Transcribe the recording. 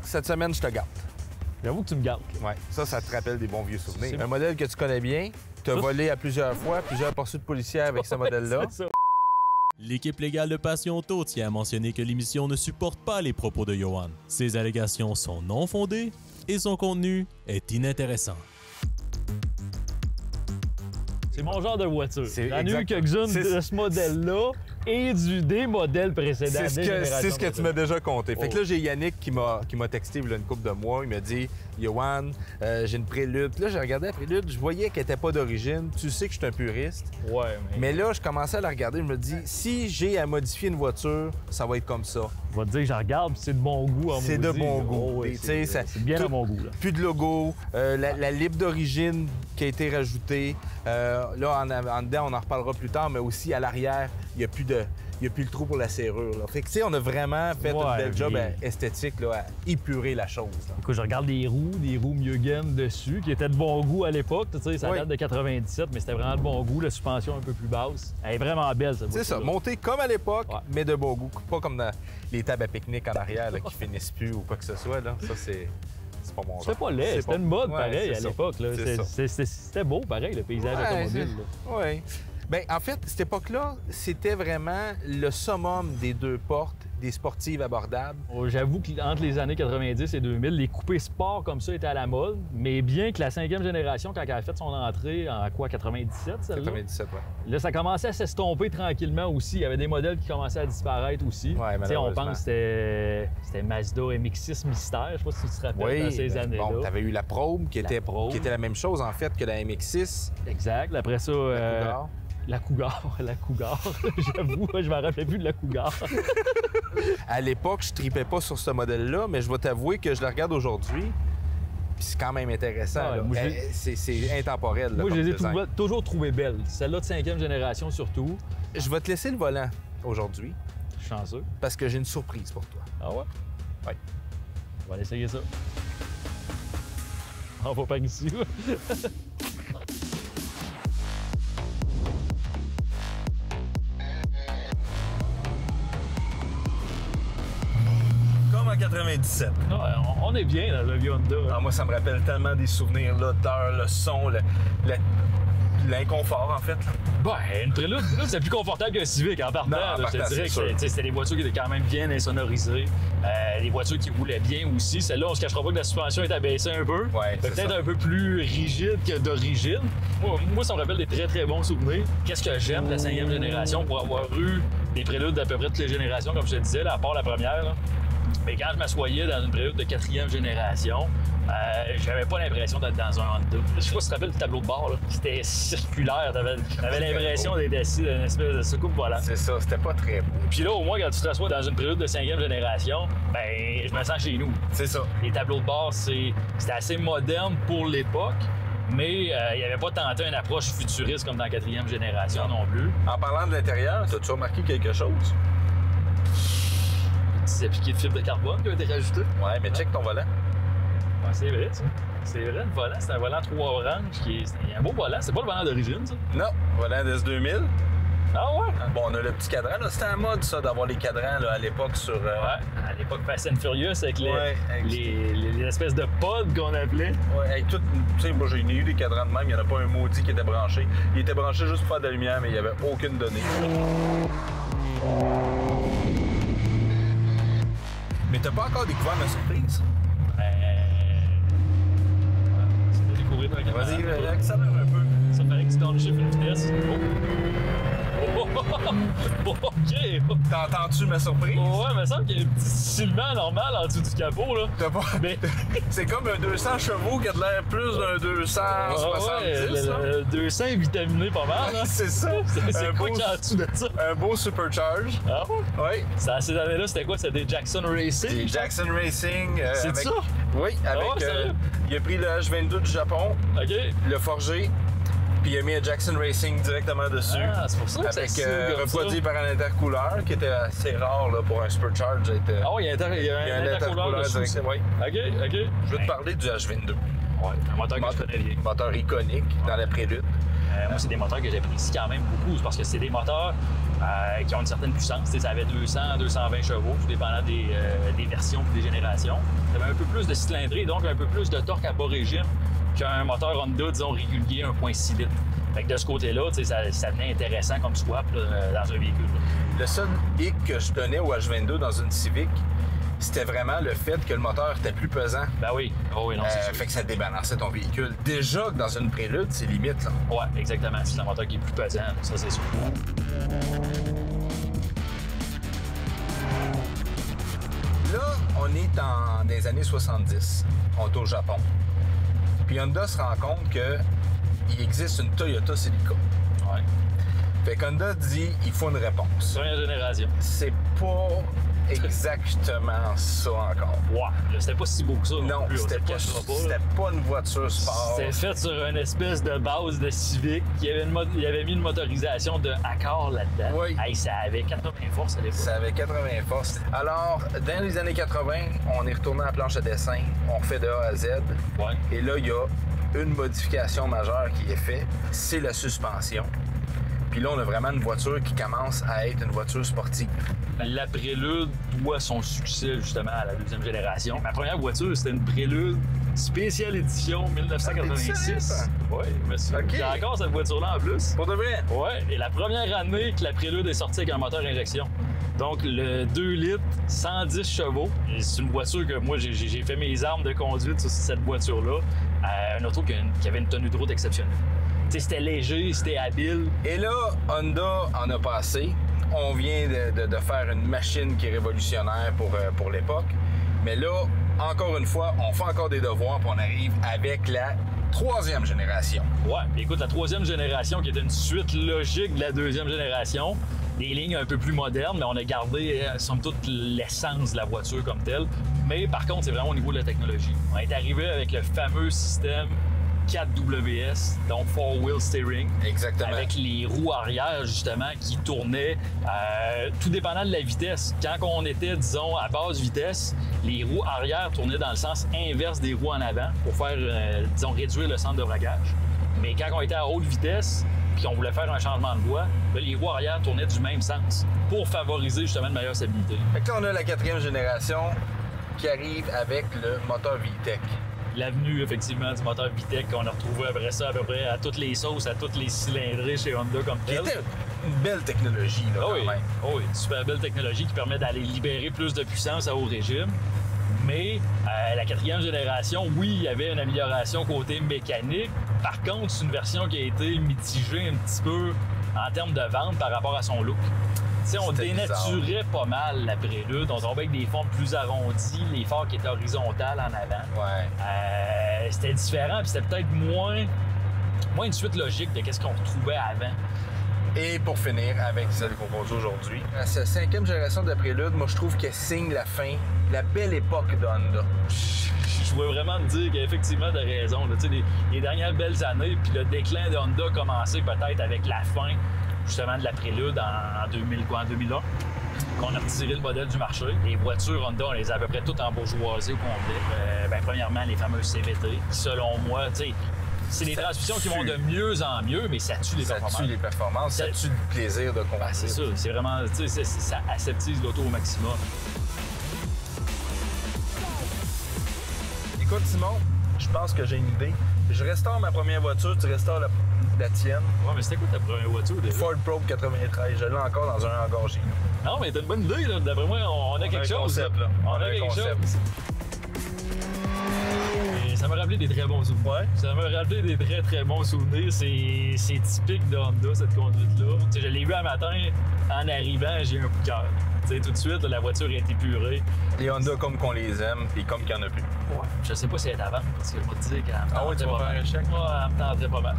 cette semaine, je te gâte. J'avoue que tu me gâtes. Ouais, ça te rappelle des bons vieux souvenirs. C'est Un modèle que tu connais bien, tu as volé à plusieurs fois, plusieurs poursuites policières avec ce modèle-là. C'est ça. L'équipe légale de Passion Auto tient à mentionner que l'émission ne supporte pas les propos de Johan. Ces allégations sont non fondées et son contenu est inintéressant. C'est mon genre de voiture. J'en ai eu exact. quelques-unes de ce modèle-là et des modèles précédents. C'est ce que tu m'as déjà compté. Fait que là, Oh. j'ai Yannick qui m'a texté il y a une couple de mois. Il m'a dit « Johan, j'ai une prélude. » Là, j'ai regardé la prélude, je voyais qu'elle n'était pas d'origine. Tu sais que je suis un puriste. Ouais, Mais là, je commençais à la regarder. Je me dis, si j'ai à modifier une voiture, ça va être comme ça. Je vais te dire que je regarde, puis c'est de bon goût en C'est de maudit, bon là. goût. Oh, ouais, Tu sais, ça- c'est bien tout- à mon goût. Là. Plus de logo, la lib d'origine qui a été rajoutée. Là, en dedans, on en reparlera plus tard, mais aussi à l'arrière, il n'y a plus le trou pour la serrure. Là. Fait que, tu sais, on a vraiment fait Ouais, un bel job mais- esthétique là, à épurer la chose. Là. Écoute, je regarde des roues Mugen dessus, qui étaient de bon goût à l'époque. Tu sais, ça Oui. date de 97, mais c'était vraiment de bon goût. La suspension un peu plus basse. Elle est vraiment belle, cette voiture. C'est ça, monté comme à l'époque, Ouais. mais de bon goût. Pas comme dans les tables à pique-nique en arrière là, qui finissent plus ou quoi que ce soit. Là. Ça, c'est pas mon genre. C'était pas laid, C'est c'était pas- une mode Ouais, pareil c'est à ça. l'époque. là. C'est ça. C'était beau pareil, le paysage automobile. là. Oui. Bien, en fait, cette époque-là, c'était vraiment le summum des deux portes, des sportives abordables. Oh, j'avoue qu'entre les années 90 et 2000, les coupés sport comme ça étaient à la mode, mais bien que la 5e génération, quand elle a fait son entrée en quoi, 97, celle-là? 97, ouais. Là, ça commençait à s'estomper tranquillement aussi. Il y avait des modèles qui commençaient à disparaître aussi. Ouais, Tu sais, on malheureusement. pense que c'était Mazda MX-6 Mystère. Je sais pas si tu te rappelles dans ces années-là. Bon, t'avais eu la Probe qui était la même chose, en fait, que la MX-6. Exact. Après ça, La Cougar. la Cougar. J'avoue, je m'en rappelais plus de la Cougar. À l'époque, je tripais pas sur ce modèle-là, mais je vais t'avouer que je le regarde aujourd'hui. Puis c'est quand même intéressant. Ah ouais, là. moi, C'est intemporel. Là, Moi, je comme les ai design. toujours trouvées belles. Celle-là de 5e génération surtout. Je vais te laisser le volant aujourd'hui Je suis chanceux. parce que j'ai une surprise pour toi. Ah ouais? Oui. On va aller essayer ça. On va par ici. Comme en 97. Ouais, on est bien dans le vieux Honda. Ah, moi, ça me rappelle tellement des souvenirs, l'odeur, le son, l'inconfort, en fait. là. Ben, une Prélude, c'est plus confortable qu'un Civic en partant. Non, en là, je te partant, dirais c'est que sûr. c'était des voitures qui étaient quand même bien insonorisées. Des voitures qui roulaient bien aussi. Celle-là, on se cachera pas que la suspension est abaissée un peu. Ouais, c'est peut-être ça. un peu plus rigide que d'origine. Moi, ça me rappelle des très très bons souvenirs. Qu'est-ce que j'aime de la 5e génération pour avoir eu des Préludes d'à peu près toutes les générations, comme je te disais, là, à part la première. Là. Mais quand je m'assoyais dans une Prélude de 4e génération, j'avais pas l'impression d'être dans un Honda. Je sais pas si tu te rappelles le tableau de bord, là. C'était circulaire. T'avais l'impression d'être assis dans une espèce de soucoupe volante. C'est ça, c'était pas très beau. Puis là, au moins, quand tu te rassois dans une Prélude de 5e génération, ben, je me sens chez nous. C'est ça. Les tableaux de bord, c'était assez moderne pour l'époque, mais il n'y avait pas tenté une approche futuriste comme dans la 4e génération non plus. En parlant de l'intérieur, as-tu remarqué quelque chose? Des appliqués de fibre de carbone qui ont été rajoutés. Ouais, mais check ton volant. Ah, c'est vrai, ça. C'est vrai, le volant, c'est un volant 3 orange c'est un beau volant. C'est pas le volant d'origine, ça. Non, volant d'S2000. Ah ouais? Bon, on a le petit cadran. Là. C'était en mode, ça, d'avoir les cadrans là, à l'époque sur... Ouais, à l'époque Fast and Furious avec Ouais, avec- les espèces de pods qu'on appelait. Ouais, avec tout... Tu sais, moi, j'ai eu des cadrans de même. Il n'y en a pas un maudit qui était branché. Il était branché juste pour faire de la lumière, mais il n'y avait aucune donnée. Mais t'as pas encore découvert ma surprise? C'est de découvrir dans la caméra. Vas-y, accélère un peu. Ça fallait que tu downshift une vitesse. Oh, OK! T'entends-tu ma surprise? Ouais, il me semble qu'il y a un petit silement normal en dessous du capot, là. T'as pas... Mais... C'est comme un 200 chevaux qui a de l'air plus d'un 270. là. le 200 est vitaminé pas mal, là. C'est ça. C'est Un quoi beau- qu'il y a en dessous de ça? Un beau supercharge. Ah ouais? Oui. Ça, ces années-là, c'était quoi? C'était des Jackson Racing? Des Jackson Racing. C'est avec... ça? Oui, avec. ouais, sérieux? Il a pris le H22 du Japon, OK. il l'a forgé, puis il a mis un Jackson Racing directement dessus. Ah, c'est pour ça que ça Avec signe comme refroidi ça. par un intercooleur qui était assez rare là, pour un supercharge. Ah ouais, il y a un intercooleur dessus. direct. Oui. OK, OK. Je veux te parler du H22. Ouais, un moteur que je connais bien. Moteur iconique dans la Prélude. Moi, c'est des moteurs que j'apprécie quand même beaucoup. C'est parce que c'est des moteurs qui ont une certaine puissance. T'sais, ça avait 200, 220 chevaux, tout dépendant des versions et des générations. Ça avait un peu plus de cylindrée, donc un peu plus de torque à bas régime qu'un moteur Honda, disons, régulier 1.6 litres. Fait que de ce côté-là, ça devenait intéressant comme swap là, dans un véhicule. Le seul hic que je donnais au H22 dans une Civic, c'était vraiment le fait que le moteur était plus pesant. Ben oui. Oh oui, non, c'est sûr. Fait que ça débalançait ton véhicule. Déjà que dans une Prélude, c'est limite, là. Ouais, exactement. C'est un moteur qui est plus pesant, ça c'est sûr. Là, on est dans des années 70. On est au Japon. Puis Honda se rend compte qu'il existe une Toyota Celica. Ouais. Fait qu'Honda dit il faut une réponse. Première génération. C'est pas exactement ça encore. Ouais, c'était pas si beau que ça. Non, plus, c'était pas une voiture sport. C'était fait sur une espèce de base de Civic. Il avait mis une motorisation de Accord là-dedans. Oui. Hey, ça avait 80 forces à l'époque. Ça avait 80 forces. Alors, dans les années 80, on est retourné à la planche à dessin. On fait de A à Z. Ouais. Et là, il y a une modification majeure qui est faite. C'est la suspension. Puis là, on a vraiment une voiture qui commence à être une voiture sportive. La Prélude doit son succès justement à la deuxième génération. Ma première voiture, c'était une Prélude spéciale édition 1986. Oui, monsieur. Okay. J'ai encore cette voiture-là en plus. Pour de vrai? Oui, et la première année que la Prélude est sortie avec un moteur injection. Donc, le 2 litres, 110 chevaux. C'est une voiture que moi, j'ai fait mes armes de conduite sur cette voiture-là. Un auto qui avait une tenue de route exceptionnelle. C'était léger, c'était habile. Et là, Honda en a passé. On vient de faire une machine qui est révolutionnaire pour l'époque. Mais là, encore une fois, on fait encore des devoirs puis on arrive avec la troisième génération. Ouais, écoute, la troisième génération qui était une suite logique de la deuxième génération. Des lignes un peu plus modernes, mais on a gardé, somme toute, l'essence de la voiture comme telle. Mais par contre, c'est vraiment au niveau de la technologie. On est arrivé avec le fameux système 4WS, donc 4-wheel steering. Exactement. Avec les roues arrière, justement, qui tournaient tout dépendant de la vitesse. Quand on était, disons, à basse vitesse, les roues arrière tournaient dans le sens inverse des roues en avant pour faire, disons, réduire le centre de braquage. Mais quand on était à haute vitesse, puis on voulait faire un changement de voie, ben, les roues arrière tournaient du même sens pour favoriser, justement, une meilleure stabilité. Fait que là, on a la quatrième génération qui arrive avec le moteur VTEC. L'avenue, effectivement, du moteur VTEC qu'on a retrouvé après ça à peu près à toutes les sauces, à toutes les cylindrées chez Honda comme Qui tel. était une belle technologie, là, Oh oui, quand même. oh oui, une super belle technologie qui permet d'aller libérer plus de puissance à haut régime. Mais la quatrième génération, oui, il y avait une amélioration côté mécanique. Par contre, c'est une version qui a été mitigée un petit peu en termes de vente par rapport à son look. T'sais, on dénaturait pas mal la Prélude. On tombait avec des formes plus arrondies, les phares qui étaient horizontales en avant. Ouais. C'était différent, puis c'était peut-être moins une suite logique de ce qu'on retrouvait avant. Et pour finir avec celle qu'on pose aujourd'hui, cette cinquième génération de Prélude, moi je trouve qu'elle signe la fin, la belle époque d'Honda. Je voulais vraiment te dire qu'effectivement, tu as raison. Là, les dernières belles années, puis le déclin de Honda a commencé peut-être avec la fin justement de la Prélude en 2001, qu'on a retiré le modèle du marché. Les voitures Honda, on les a à peu près toutes en bourgeoisie au complet. Premièrement, les fameuses CVT, qui selon moi, c'est des transmissions qui vont de mieux en mieux, mais ça tue les performances. Ça tue les performances, ça tue le plaisir de conduire. C'est ça, c'est vraiment, ça aseptise l'auto au maximum. Écoute, Simon, je pense que j'ai une idée. Je restaure ma première voiture, tu restaures la tienne. Ouais, mais c'était quoi ta première voiture déjà? Ford Probe 93, je l'ai encore dans un hangar chez nous. Non, mais t'as une bonne idée, là. D'après moi, on a quelque chose. Concept, là. On a quelque chose. Et ça m'a rappelé des très bons souvenirs. Ouais. Ça m'a rappelé des très très bons souvenirs. C'est typique de Honda, cette conduite-là. Je l'ai vu un matin, en arrivant, j'ai eu un coup de cœur. Tout de suite, la voiture a été purée. Les Honda comme qu'on les aime, et comme qu'il n'y en a plus. Ouais. Je sais pas si elle est à vendre, parce que je vais te dire qu'elle me Ah ouais, tu vas faire un chèque? Ouais, elle me tenterait pas mal.